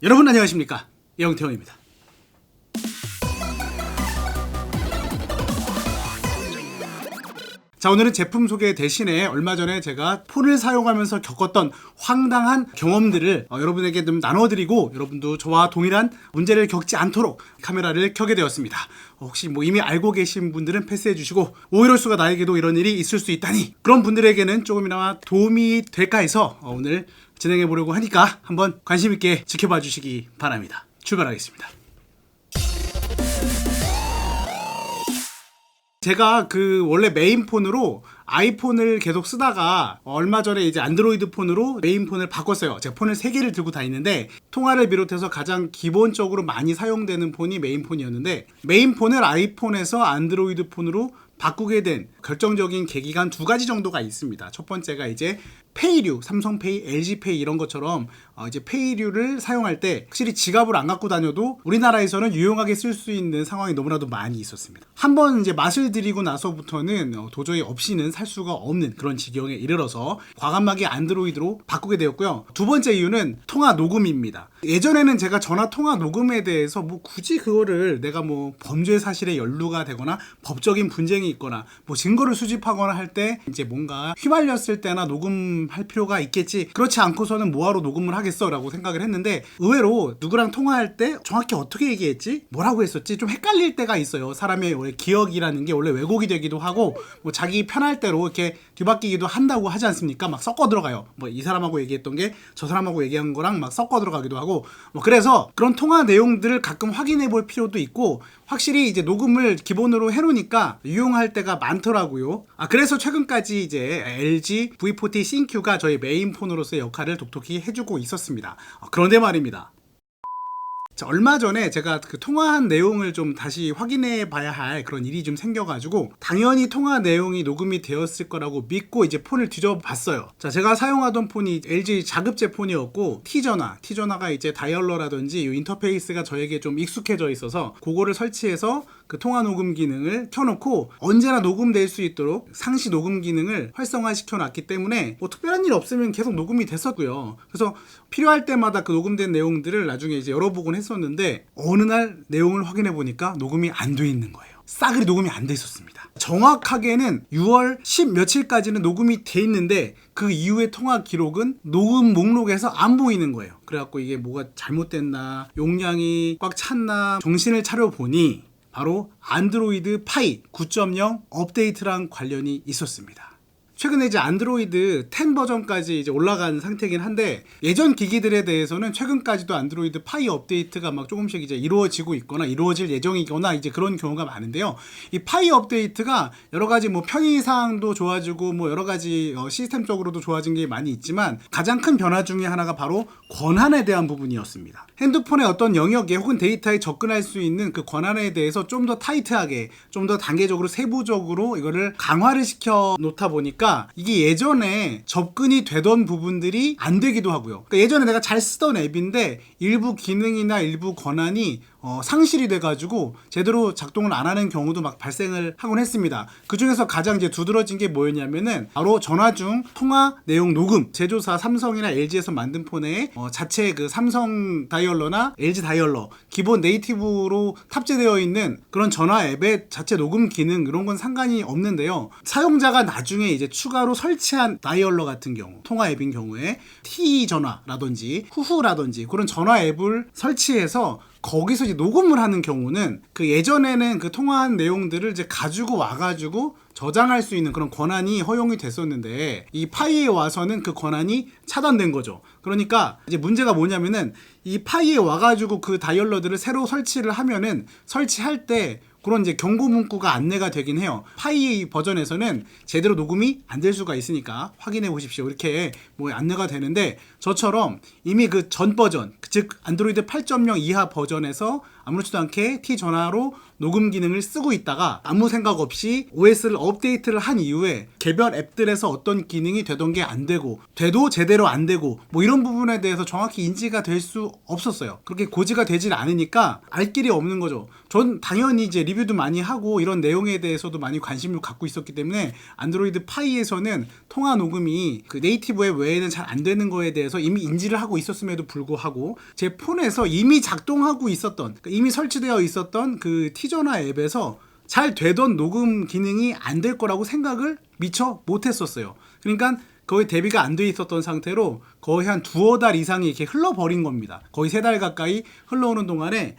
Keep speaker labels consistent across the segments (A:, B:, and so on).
A: 여러분 안녕하십니까, 영태형입니다. 자, 오늘은 제품 소개 대신에 얼마 전에 제가 폰을 사용하면서 겪었던 황당한 경험들을 여러분에게 좀 나눠드리고, 여러분도 저와 동일한 문제를 겪지 않도록 카메라를 켜게 되었습니다. 혹시 이미 알고 계신 분들은 패스해 주시고, 이럴 수가 나에게도 이런 일이 있을 수 있다니, 그런 분들에게는 조금이나마 도움이 될까 해서 오늘 진행해 보려고 하니까 한번 관심 있게 지켜봐 주시기 바랍니다. 출발하겠습니다. 제가 원래 메인폰으로 아이폰을 계속 쓰다가 얼마 전에 이제 안드로이드 폰으로 메인폰을 바꿨어요. 제가 폰을 3개를 들고 다니는데, 통화를 비롯해서 가장 기본적으로 많이 사용되는 폰이 메인폰이었는데, 메인폰을 아이폰에서 안드로이드 폰으로 바꾸게 된 결정적인 계기가 한 2가지 정도가 있습니다. 첫 번째가 이제 페이류, 삼성페이, LG페이 이런 것처럼 이제 페이류를 사용할 때 확실히 지갑을 안 갖고 다녀도 우리나라에서는 유용하게 쓸 수 있는 상황이 너무나도 많이 있었습니다. 한번 이제 맛을 들이고 나서부터는 도저히 없이는 살 수가 없는 그런 지경에 이르러서 과감하게 안드로이드로 바꾸게 되었고요. 두 번째 이유는 통화 녹음입니다. 예전에는 제가 전화 통화 녹음에 대해서 굳이 그거를 내가 범죄 사실에 연루가 되거나 법적인 분쟁이 있거나 증거를 수집하거나 할 때 이제 뭔가 휘말렸을 때나 녹음할 필요가 있겠지, 그렇지 않고서는 뭐하러 녹음을 하겠어 라고 생각을 했는데, 의외로 누구랑 통화할 때 정확히 어떻게 얘기했지? 뭐라고 했었지? 좀 헷갈릴 때가 있어요. 사람의 원래 기억이라는 게 원래 왜곡이 되기도 하고, 자기 편할 대로 이렇게 뒤바뀌기도 한다고 하지 않습니까? 막 섞어 들어가요. 이 사람하고 얘기했던 게 저 사람하고 얘기한 거랑 막 섞어 들어가기도 하고, 그래서 그런 통화 내용들을 가끔 확인해 볼 필요도 있고, 확실히 이제 녹음을 기본으로 해놓으니까 유용할 때가 많더라고요. 그래서 최근까지 이제 LG V40 CQ가 저희 메인폰으로서의 역할을 독특히 해주고 있었습니다. 그런데 말입니다. 자, 얼마 전에 제가 통화한 내용을 좀 다시 확인해 봐야 할 그런 일이 좀 생겨가지고, 당연히 통화 내용이 녹음이 되었을 거라고 믿고 이제 폰을 뒤져봤어요. 자, 제가 사용하던 폰이 LG 자급제 폰이었고, T전화가 이제 다이얼러라든지 이 인터페이스가 저에게 좀 익숙해져 있어서 그거를 설치해서 그 통화 녹음 기능을 켜놓고 언제나 녹음될 수 있도록 상시 녹음 기능을 활성화시켜 놨기 때문에 특별한 일 없으면 계속 녹음이 됐었고요. 그래서 필요할 때마다 그 녹음된 내용들을 나중에 이제 열어보곤 했었는데, 어느 날 내용을 확인해 보니까 녹음이 안 돼 있는 거예요. 싸그리 녹음이 안 돼 있었습니다. 정확하게는 6월 10 며칠까지는 녹음이 돼 있는데, 그 이후의 통화 기록은 녹음 목록에서 안 보이는 거예요. 그래갖고 이게 뭐가 잘못됐나, 용량이 꽉 찼나 정신을 차려보니 바로 안드로이드 파이 9.0 업데이트랑 관련이 있었습니다. 최근에 이제 안드로이드 10 버전까지 이제 올라간 상태긴 한데, 예전 기기들에 대해서는 최근까지도 안드로이드 파이 업데이트가 막 조금씩 이제 이루어지고 있거나 이루어질 예정이거나 이제 그런 경우가 많은데요. 이 파이 업데이트가 여러 가지 편의사항도 좋아지고 여러 가지 시스템적으로도 좋아진 게 많이 있지만, 가장 큰 변화 중에 하나가 바로 권한에 대한 부분이었습니다. 핸드폰의 어떤 영역에 혹은 데이터에 접근할 수 있는 그 권한에 대해서 좀 더 타이트하게, 좀 더 단계적으로 세부적으로 이거를 강화를 시켜 놓다 보니까 이게 예전에 접근이 되던 부분들이 안 되기도 하고요. 그러니까 예전에 내가 잘 쓰던 앱인데 일부 기능이나 일부 권한이 상실이 돼가지고 제대로 작동을 안 하는 경우도 막 발생을 하곤 했습니다. 그 중에서 가장 이제 두드러진 게 뭐였냐면은 바로 전화 중 통화 내용 녹음, 제조사 삼성이나 LG에서 만든 폰에 자체 그 삼성 다이얼러나 LG 다이얼러 기본 네이티브로 탑재되어 있는 그런 전화 앱의 자체 녹음 기능, 이런 건 상관이 없는데요. 사용자가 나중에 이제 추가로 설치한 다이얼러 같은 경우, 통화 앱인 경우에 T전화라든지 후후라든지 그런 전화 앱을 설치해서 거기서 이제 녹음을 하는 경우는, 그 예전에는 그 통화한 내용들을 이제 가지고 와가지고 저장할 수 있는 그런 권한이 허용이 됐었는데, 이 파이에 와서는 그 권한이 차단된 거죠. 그러니까 이제 문제가 뭐냐면은, 이 파이에 와가지고 그 다이얼러들을 새로 설치를 하면은 설치할 때 그런 이제 경고 문구가 안내가 되긴 해요. 파이 버전에서는 제대로 녹음이 안 될 수가 있으니까 확인해 보십시오, 이렇게 안내가 되는데, 저처럼 이미 그 전 버전, 즉 안드로이드 8.0 이하 버전에서 아무렇지도 않게 T 전화로 녹음 기능을 쓰고 있다가 아무 생각 없이 OS를 업데이트를 한 이후에 개별 앱들에서 어떤 기능이 되던 게 안 되고 돼도 제대로 안 되고 뭐 이런 부분에 대해서 정확히 인지가 될 수 없었어요. 그렇게 고지가 되질 않으니까 알 길이 없는 거죠. 전 당연히 이제 리뷰도 많이 하고 이런 내용에 대해서도 많이 관심을 갖고 있었기 때문에 안드로이드 파이에서는 통화 녹음이 그 네이티브 앱 외에는 잘 안 되는 거에 대해서 이미 인지를 하고 있었음에도 불구하고 제 폰에서 이미 작동하고 있었던, 이미 설치되어 있었던 그 T전화 앱에서 잘 되던 녹음 기능이 안 될 거라고 생각을 미처 못했었어요. 그러니까 거의 대비가 안 돼 있었던 상태로 거의 한 두어 달 이상이 이렇게 흘러버린 겁니다. 거의 3달 가까이 흘러오는 동안에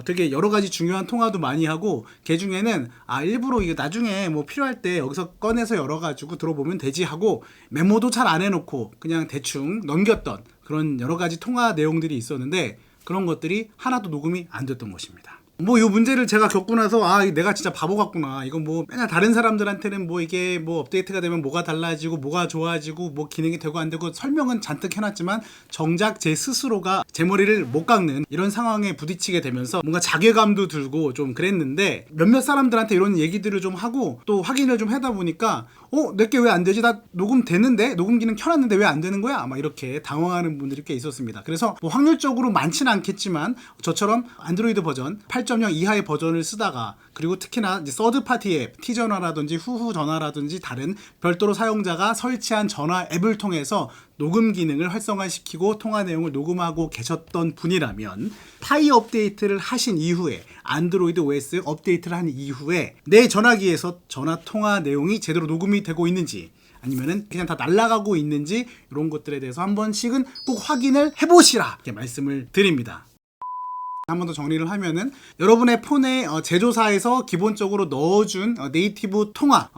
A: 되게 여러 가지 중요한 통화도 많이 하고, 그 중에는 일부러 이거 나중에 뭐 필요할 때 여기서 꺼내서 열어가지고 들어보면 되지 하고 메모도 잘 안 해놓고 그냥 대충 넘겼던 그런 여러 가지 통화 내용들이 있었는데, 그런 것들이 하나도 녹음이 안 됐던 것입니다. 뭐 이 문제를 제가 겪고 나서 내가 진짜 바보 같구나. 이건 뭐 맨날 다른 사람들한테는 뭐 이게 뭐 업데이트가 되면 뭐가 달라지고 뭐가 좋아지고 뭐 기능이 되고 안 되고 설명은 잔뜩 해놨지만 정작 제 스스로가 제 머리를 못 깎는 이런 상황에 부딪히게 되면서 뭔가 자괴감도 들고 좀 그랬는데, 몇몇 사람들한테 이런 얘기들을 좀 하고 또 확인을 좀 하다 보니까 내게 왜 안 되지? 나 녹음 되는데? 녹음 기능 켜놨는데 왜 안 되는 거야? 아마 이렇게 당황하는 분들이 꽤 있었습니다. 그래서 뭐 확률적으로 많지는 않겠지만 저처럼 안드로이드 버전 8.0 이하의 버전을 쓰다가, 그리고 특히나 이제 서드파티 앱, T전화라든지 후후 전화라든지 다른 별도로 사용자가 설치한 전화 앱을 통해서 녹음 기능을 활성화시키고 통화 내용을 녹음하고 계셨던 분이라면, 파이 업데이트를 하신 이후에, 안드로이드 OS 업데이트를 한 이후에 내 전화기에서 전화 통화 내용이 제대로 녹음이 되고 있는지, 아니면은 그냥 다 날아가고 있는지, 이런 것들에 대해서 한 번씩은 꼭 확인을 해보시라, 이렇게 말씀을 드립니다. 한 번 더 정리를 하면은, 여러분의 폰에 제조사에서 기본적으로 넣어준 네이티브 통화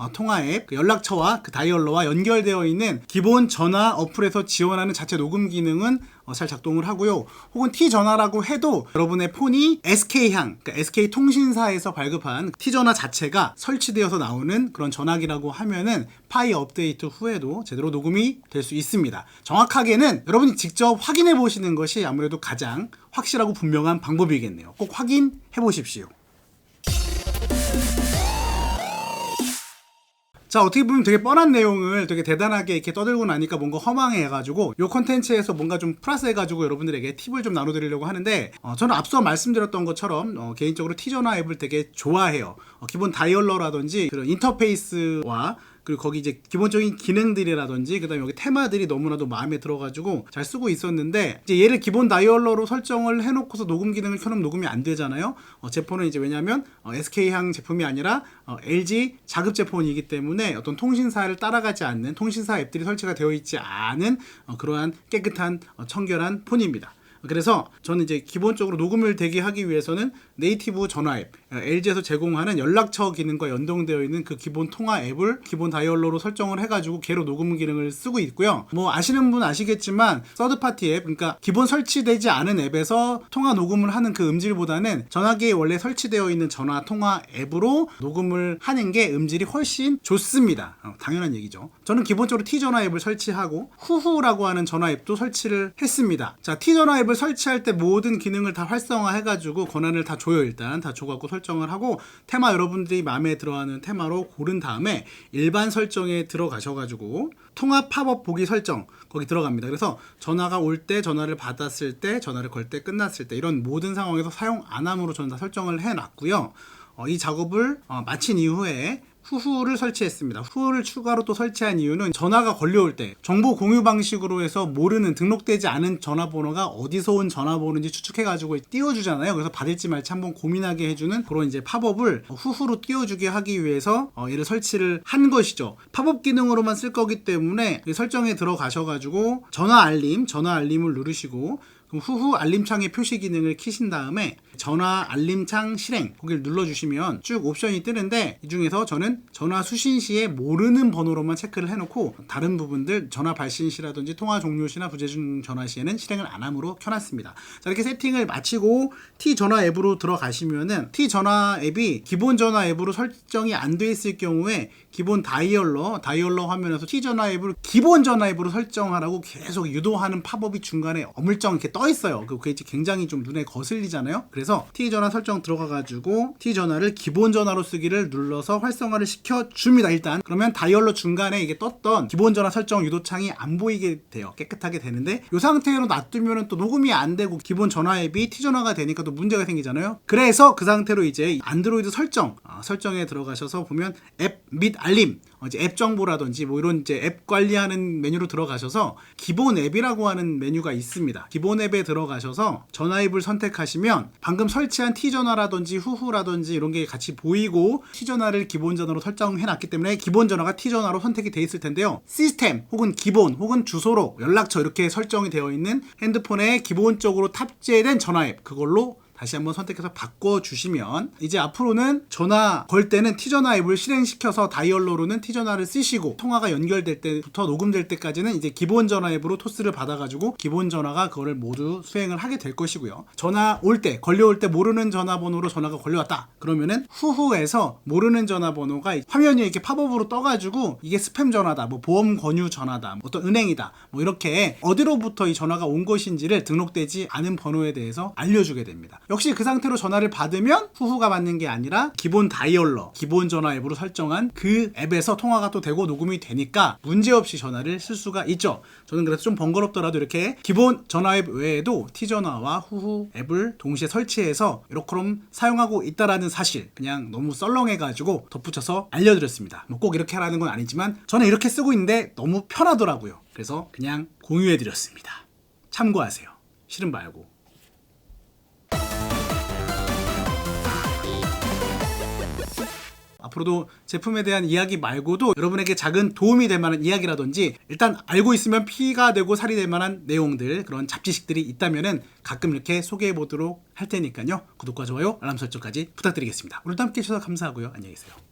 A: 앱, 그 연락처와 그 다이얼러와 연결되어 있는 기본 전화 어플에서 지원하는 자체 녹음 기능은 잘 작동을 하고요. 혹은 T전화라고 해도 여러분의 폰이 SK향, 그러니까 SK통신사에서 발급한 T전화 자체가 설치되어서 나오는 그런 전화기라고 하면은 파이 업데이트 후에도 제대로 녹음이 될 수 있습니다. 정확하게는 여러분이 직접 확인해 보시는 것이 아무래도 가장 확실하고 분명한 방법이겠네요. 꼭 확인해 보십시오. 자, 어떻게 보면 되게 뻔한 내용을 되게 대단하게 이렇게 떠들고 나니까 뭔가 허망해가지고 이 콘텐츠에서 뭔가 좀 플러스해가지고 여러분들에게 팁을 좀 나눠드리려고 하는데, 저는 앞서 말씀드렸던 것처럼 개인적으로 T전화 앱을 되게 좋아해요. 기본 다이얼러라든지 그런 인터페이스와 그리고 거기 이제 기본적인 기능들이라든지 그다음에 여기 테마들이 너무나도 마음에 들어가지고 잘 쓰고 있었는데, 이제 얘를 기본 다이얼러로 설정을 해놓고서 녹음 기능을 켜놓으면 녹음이 안 되잖아요. 제 폰은 이제 왜냐하면 SK향 제품이 아니라 LG 자급제 폰이기 때문에 어떤 통신사를 따라가지 않는, 통신사 앱들이 설치가 되어 있지 않은 그러한 깨끗한 청결한 폰입니다. 그래서 저는 이제 기본적으로 녹음을 되게 하기 위해서는 네이티브 전화 앱, LG에서 제공하는 연락처 기능과 연동되어 있는 그 기본 통화 앱을 기본 다이얼러로 설정을 해가지고 걔로 녹음 기능을 쓰고 있고요. 뭐 아시는 분 아시겠지만 서드파티 앱, 그러니까 기본 설치되지 않은 앱에서 통화 녹음을 하는 그 음질보다는 전화기에 원래 설치되어 있는 전화 통화 앱으로 녹음을 하는 게 음질이 훨씬 좋습니다. 당연한 얘기죠. 저는 기본적으로 T전화 앱을 설치하고 후후라고 하는 전화 앱도 설치를 했습니다. 자, T전화 앱을 설치할 때 모든 기능을 다 활성화해가지고 권한을 다 줘요. 일단 다 줘갖고 설정을 하고, 테마 여러분들이 마음에 들어하는 테마로 고른 다음에 일반 설정에 들어가셔가지고 통화 팝업 보기 설정 거기 들어갑니다. 그래서 전화가 올 때, 전화를 받았을 때, 전화를 걸 때, 끝났을 때 이런 모든 상황에서 사용 안 함으로 저는 다 설정을 해놨고요. 이 작업을 마친 이후에 후후를 설치했습니다. 후후를 추가로 또 설치한 이유는 전화가 걸려올 때 정보 공유 방식으로 해서 모르는, 등록되지 않은 전화번호가 어디서 온 전화번호인지 추측해가지고 띄워주잖아요. 그래서 받을지 말지 한번 고민하게 해주는 그런 이제 팝업을 후후로 띄워주게 하기 위해서 얘를 설치를 한 것이죠. 팝업 기능으로만 쓸 거기 때문에 설정에 들어가셔가지고 전화 알림을 누르시고, 그럼 후후 알림창의 표시 기능을 켜신 다음에 전화 알림창 실행 거기를 눌러주시면 쭉 옵션이 뜨는데, 이 중에서 저는 전화 수신 시에 모르는 번호로만 체크를 해놓고 다른 부분들 전화 발신 시라든지 통화 종료 시나 부재중 전화 시에는 실행을 안 함으로 켜놨습니다. 자, 이렇게 세팅을 마치고 T전화 앱으로 들어가시면은 T전화 앱이 기본 전화 앱으로 설정이 안 돼 있을 경우에 기본 다이얼러 화면에서 T전화 앱을 기본 전화 앱으로 설정하라고 계속 유도하는 팝업이 중간에 어물쩡 이렇게 떠 있어요. 그게 굉장히 좀 눈에 거슬리잖아요. 그래서 그래서 T전화 설정 들어가가지고 T전화를 기본 전화로 쓰기를 눌러서 활성화를 시켜줍니다. 일단 그러면 다이얼로 중간에 이게 떴던 기본 전화 설정 유도창이 안 보이게 돼요. 깨끗하게 되는데 이 상태로 놔두면 또 녹음이 안 되고 기본 전화 앱이 T전화가 되니까 또 문제가 생기잖아요. 그래서 그 상태로 이제 안드로이드 설정에 들어가셔서 보면 앱 및 알림, 이제 앱 정보라든지 뭐 이런 이제 앱 관리하는 메뉴로 들어가셔서 기본 앱이라고 하는 메뉴가 있습니다. 기본 앱에 들어가셔서 전화 앱을 선택하시면 방금 설치한 T전화라든지 후후라든지 이런 게 같이 보이고 T전화를 기본 전화로 설정해 놨기 때문에 기본 전화가 T전화로 선택이 돼 있을 텐데요. 시스템 혹은 기본 혹은 주소록 연락처 이렇게 설정이 되어 있는 핸드폰에 기본적으로 탑재된 전화 앱 그걸로 다시 한번 선택해서 바꿔주시면 이제 앞으로는 전화 걸 때는 T전화 앱을 실행시켜서 다이얼로로는 T전화를 쓰시고 통화가 연결될 때부터 녹음될 때까지는 이제 기본 전화 앱으로 토스를 받아가지고 기본 전화가 그거를 모두 수행을 하게 될 것이고요. 전화 올 때 걸려올 때 모르는 전화번호로 전화가 걸려왔다 그러면은 후후에서 모르는 전화번호가 화면 위에 이렇게 팝업으로 떠가지고 이게 스팸 전화다 뭐 보험 권유 전화다 어떤 은행이다 뭐 이렇게 어디로부터 이 전화가 온 것인지를 등록되지 않은 번호에 대해서 알려주게 됩니다. 역시 그 상태로 전화를 받으면 후후가 받는 게 아니라 기본 다이얼러, 기본 전화 앱으로 설정한 그 앱에서 통화가 또 되고 녹음이 되니까 문제없이 전화를 쓸 수가 있죠. 저는 그래서 좀 번거롭더라도 이렇게 기본 전화 앱 외에도 T전화와 후후 앱을 동시에 설치해서 이렇게 사용하고 있다라는 사실 그냥 너무 썰렁해가지고 덧붙여서 알려드렸습니다. 뭐 꼭 이렇게 하라는 건 아니지만 저는 이렇게 쓰고 있는데 너무 편하더라고요. 그래서 그냥 공유해드렸습니다. 참고하세요. 싫은 말고. 앞으로도 제품에 대한 이야기 말고도 여러분에게 작은 도움이 될 만한 이야기라든지 일단 알고 있으면 피가 되고 살이 될 만한 내용들 그런 잡지식들이 있다면은 가끔 이렇게 소개해 보도록 할 테니까요. 구독과 좋아요, 알람 설정까지 부탁드리겠습니다. 오늘도 함께 해주셔서 감사하고요. 안녕히 계세요.